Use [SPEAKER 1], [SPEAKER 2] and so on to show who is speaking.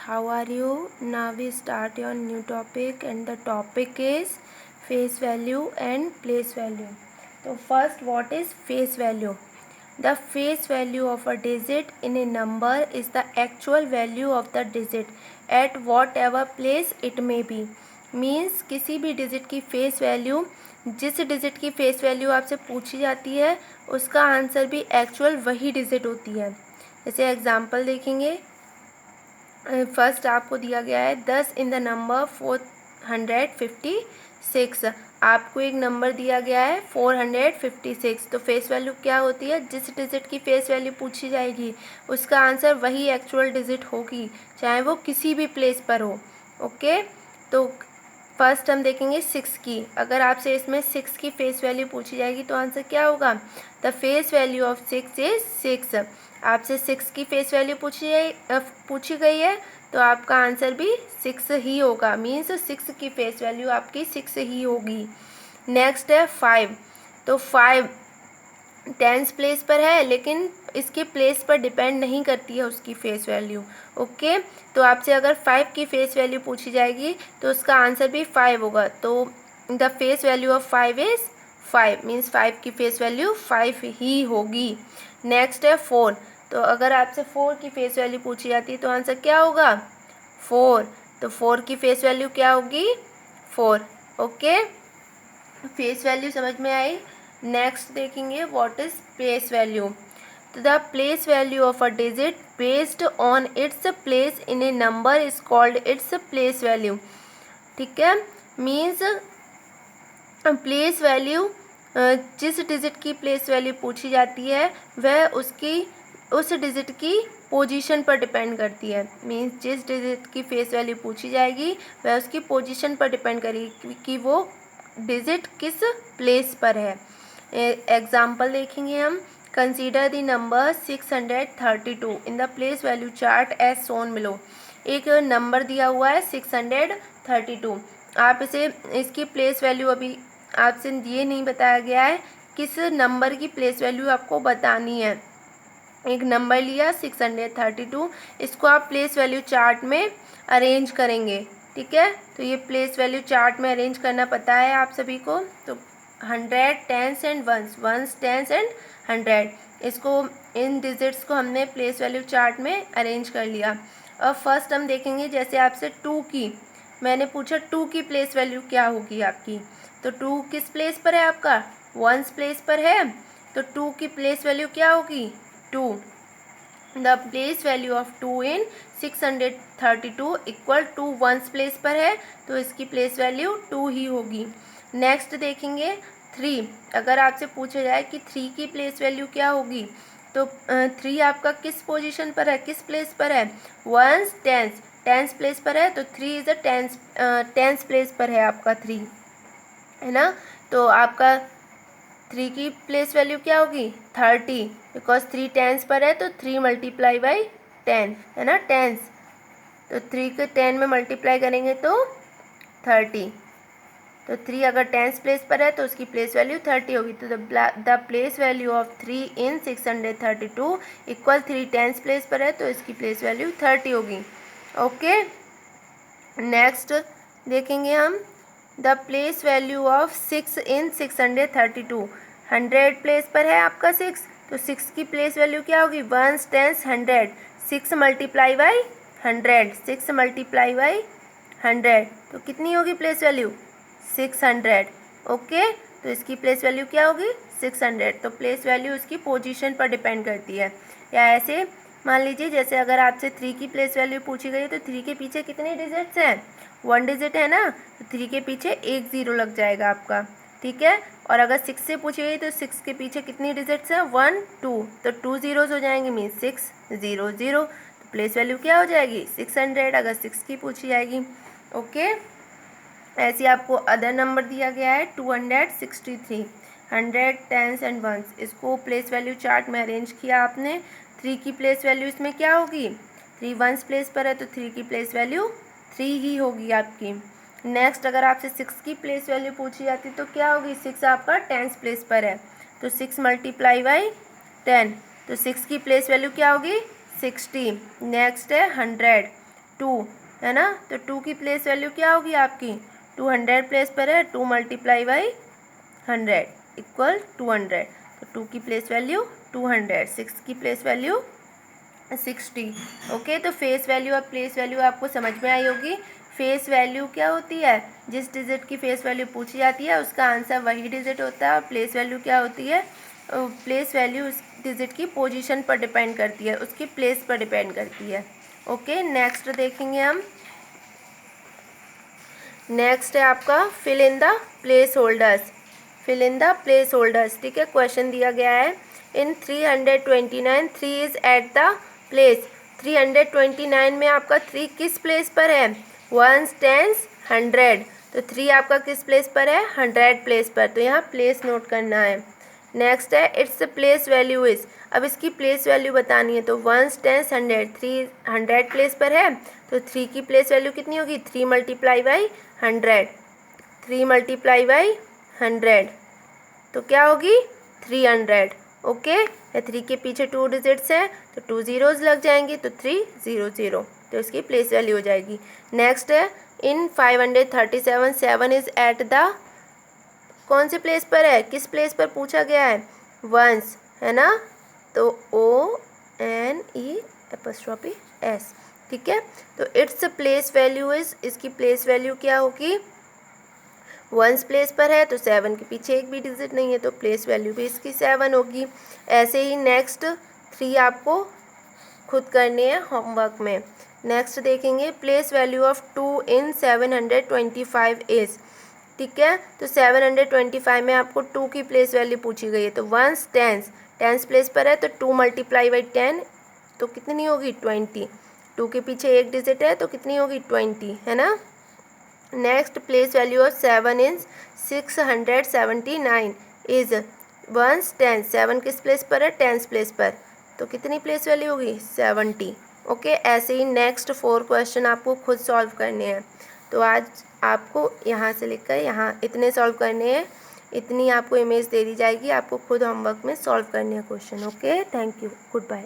[SPEAKER 1] how are you? Now we start your new topic and the topic is face value and place value. So first, what is face value? The face value of a digit in a number is the actual value of the digit at whatever place it may be. Means किसी भी digit की face value, जिस digit की face value आपसे पूछी जाती है उसका आंसर भी एक्चुअल वही डिजिट होती है. जैसे एग्जांपल देखेंगे. फर्स्ट आपको दिया गया है 10 इन द नंबर 456. आपको एक नंबर दिया गया है 456. तो फेस वैल्यू क्या होती है? जिस डिजिट की फेस वैल्यू पूछी जाएगी उसका आंसर वही एक्चुअल डिजिट होगी, चाहे वो किसी भी प्लेस पर हो. ओके. तो फर्स्ट हम देखेंगे 6 की. अगर आपसे इसमें 6 की फेस वैल्यू पूछी जाएगी तो आंसर क्या होगा? The face value of 6 is 6. आपसे 6 की फेस वैल्यू पूछी गई है तो आपका आंसर भी 6 ही होगा. मीन्स 6 की फेस वैल्यू आपकी 6 ही होगी. नेक्स्ट है 5. तो 5 टेंस प्लेस पर है लेकिन इसके प्लेस पर डिपेंड नहीं करती है उसकी फेस वैल्यू. ओके. तो आपसे अगर 5 की फेस वैल्यू पूछी जाएगी तो उसका आंसर भी 5 होगा. तो the face value of 5 is 5. Means 5 की फेस वैल्यू 5 ही होगी. नेक्स्ट है 4. तो अगर आपसे 4 की फेस वैल्यू पूछी जाती है तो आंसर क्या होगा? 4. तो 4 की फेस वैल्यू क्या होगी? 4. ओके. फेस वैल्यू समझ में आई. नेक्स्ट देखेंगे व्हाट इज प्लेस वैल्यू. तो the place value of a digit based on its place in A number is called its place value. ठीक है. मीन्स प्लेस वैल्यू, जिस digit की प्लेस वैल्यू पूछी जाती है वह उस डिजिट की पोजीशन पर डिपेंड करती है. मीन्स जिस डिजिट की फेस वैल्यू पूछी जाएगी वह उसकी पोजीशन पर डिपेंड करेगी कि वो डिजिट किस प्लेस पर है. एग्जाम्पल देखेंगे हम. Consider the number 632 in the place value chart as shown below. एक नंबर दिया हुआ है 632. आप इसकी प्लेस वैल्यू अभी आपसे ये नहीं बताया गया है किस नंबर की प्लेस वैल्यू आपको बतानी है. एक नंबर लिया 632, इसको आप प्लेस वैल्यू चार्ट में अरेंज करेंगे. ठीक है. तो ये प्लेस वैल्यू चार्ट में अरेंज करना पता है आप सभी को. तो 100 tens and ones tens and 100, इसको इन डिजिट्स को हमने प्लेस वैल्यू चार्ट में अरेंज कर लिया. अब फर्स्ट हम देखेंगे जैसे आपसे 2 की मैंने पूछा 2 की प्लेस वैल्यू क्या होगी आपकी. तो 2 किस प्लेस पर है आपका? वंस प्लेस पर है. तो 2 की प्लेस वैल्यू क्या होगी? 2. The place value of 2 in 632 equal to ones place पर है तो इसकी प्लेस वैल्यू 2 ही होगी. नेक्स्ट देखेंगे 3. अगर आपसे पूछा जाए कि 3 की प्लेस वैल्यू क्या होगी तो 3 आपका किस पोजीशन पर है, किस प्लेस पर है? वंस टेंस प्लेस पर है. तो 3 इज अ टेंस प्लेस पर है आपका 3, है ना. तो आपका 3 की प्लेस वैल्यू क्या होगी? 30. बिकॉज 3 टेंस पर है तो 3 मल्टीप्लाई बाई 10, है ना, टेंस. तो 3 को 10 में मल्टीप्लाई करेंगे तो 30. तो 3 अगर टेंस प्लेस पर है तो उसकी प्लेस वैल्यू 30 होगी. तो the place value of 3 in 632 equal 3 tens place पर है तो इसकी प्लेस वैल्यू 30 होगी. ओके. नेक्स्ट देखेंगे हम the place value of 6 in 632. 100 place पर है आपका 6 तो 6 की प्लेस वैल्यू क्या होगी? Ones tens 100. 6 multiply by 100. 6 multiply by 100 तो कितनी होगी प्लेस वैल्यू? 600. ओके. तो इसकी प्लेस वैल्यू क्या होगी? 600. तो प्लेस वैल्यू इसकी पोजीशन पर डिपेंड करती है. या ऐसे मान लीजिए जैसे अगर आपसे 3 की प्लेस वैल्यू पूछी गई है तो 3 के पीछे कितने डिजिट्स हैं? 1 डिजिट है ना. तो 3 के पीछे एक 0 लग जाएगा आपका. ठीक है. और अगर 6 से पूछी गई तो 6 के पीछे कितनी डिजिट्स हैं? 1 2. तो 2 zeros हो जाएंगे मीन 6 0 0. तो प्लेस वैल्यू क्या हो जाएगी? 600 अगर 6 की पूछी जाएगी. ओके. ऐसे आपको अदर नंबर दिया गया है 263. 100 टेंस एंड वंस, इसको प्लेस वैल्यू चार्ट में अरेंज किया आपने. 3 की प्लेस वैल्यू इसमें क्या होगी? 3 वंस प्लेस पर है तो 3 की प्लेस वैल्यू 3 ही होगी आपकी. नेक्स्ट अगर आपसे 6 की प्लेस वैल्यू पूछी जाती तो क्या होगी? 6 आपका टेंस प्लेस पर है तो 6 मल्टीप्लाई बाई 10. तो 6 की प्लेस वैल्यू क्या होगी? 60. नेक्स्ट है 100. 2 है ना, तो 2 की प्लेस वैल्यू क्या होगी आपकी, 200 प्लेस पर है, 2 मल्टीप्लाई बाई 100 इक्वल 200, तो 2 की प्लेस वैल्यू 200, 6 की प्लेस वैल्यू 60। ओके, तो फेस वैल्यू और प्लेस वैल्यू आपको समझ में आई होगी। फेस वैल्यू क्या होती है, जिस डिजिट की फेस वैल्यू पूछी जाती है उसका आंसर वही डिजिट होता है। और प्लेस वैल्यू क्या होती है, प्लेस वैल्यू उस डिजिट की पोजीशन पर डिपेंड करती है, उसकी प्लेस पर डिपेंड करती है। ओके, नेक्स्ट देखेंगे हम। नेक्स्ट है आपका fill in the place holders. Fill in the place holders, ठीक है। क्वेश्चन दिया गया है in 329 3 is at the place. 329 में आपका 3 किस प्लेस पर है, 1s 10s 100, तो 3 आपका किस प्लेस पर है, 100 प्लेस पर, तो यहाँ प्लेस नोट करना है। नेक्स्ट है इट्स प्लेस वैल्यू इज, अब इसकी प्लेस वैल्यू बतानी है, तो 1s 10s 100, 3 100 प्लेस पर है, तो 3 की प्लेस वैल्यू कितनी होगी, 3 मल्टीप्लाई बाई 100, 3 मल्टीप्लाई बाई 100, तो क्या होगी 300। ओके, 3 के पीछे 2 डिजिट्स हैं तो 2 zeros लग जाएंगी, तो 300, तो इसकी प्लेस वैल्यू हो जाएगी। नेक्स्ट है इन 537 7 इज एट द, कौन से प्लेस पर है, किस प्लेस पर पूछा गया है, वंस है ना, तो ONE', ठीक है। तो इट्स प्लेस वैल्यू इज, इसकी प्लेस वैल्यू क्या होगी, वंस प्लेस पर है तो 7 के पीछे एक भी डिजिट नहीं है, तो प्लेस वैल्यू भी इसकी 7 होगी। ऐसे ही नेक्स्ट 3 आपको खुद करने हैं होमवर्क में। नेक्स्ट देखेंगे place value of 2 in 725 is, ठीक है। तो 725 में आपको 2 की प्लेस वैल्यू पूछी गई है, तो 1s 10s प्लेस पर है, तो 2 मल्टीप्लाई बाई 10, तो कितनी होगी 20, 2 के पीछे एक डिजिट है तो कितनी होगी 20, है ना। Next place value of 7 is 679 is 1s 10, 7 किस प्लेस पर है, 10s प्लेस पर, तो कितनी प्लेस वैल्यू होगी 70। ओके, ऐसे ही नेक्स्ट 4 क्वेश्चन आपको खुद सॉल्व करने हैं। तो आज आपको यहाँ से लेकर यहाँ इतने सॉल्व करने हैं, इतनी आपको इमेज दे दी जाएगी, आपको खुद होमवर्क में सॉल्व करने हैं question. Okay, thank you, good bye.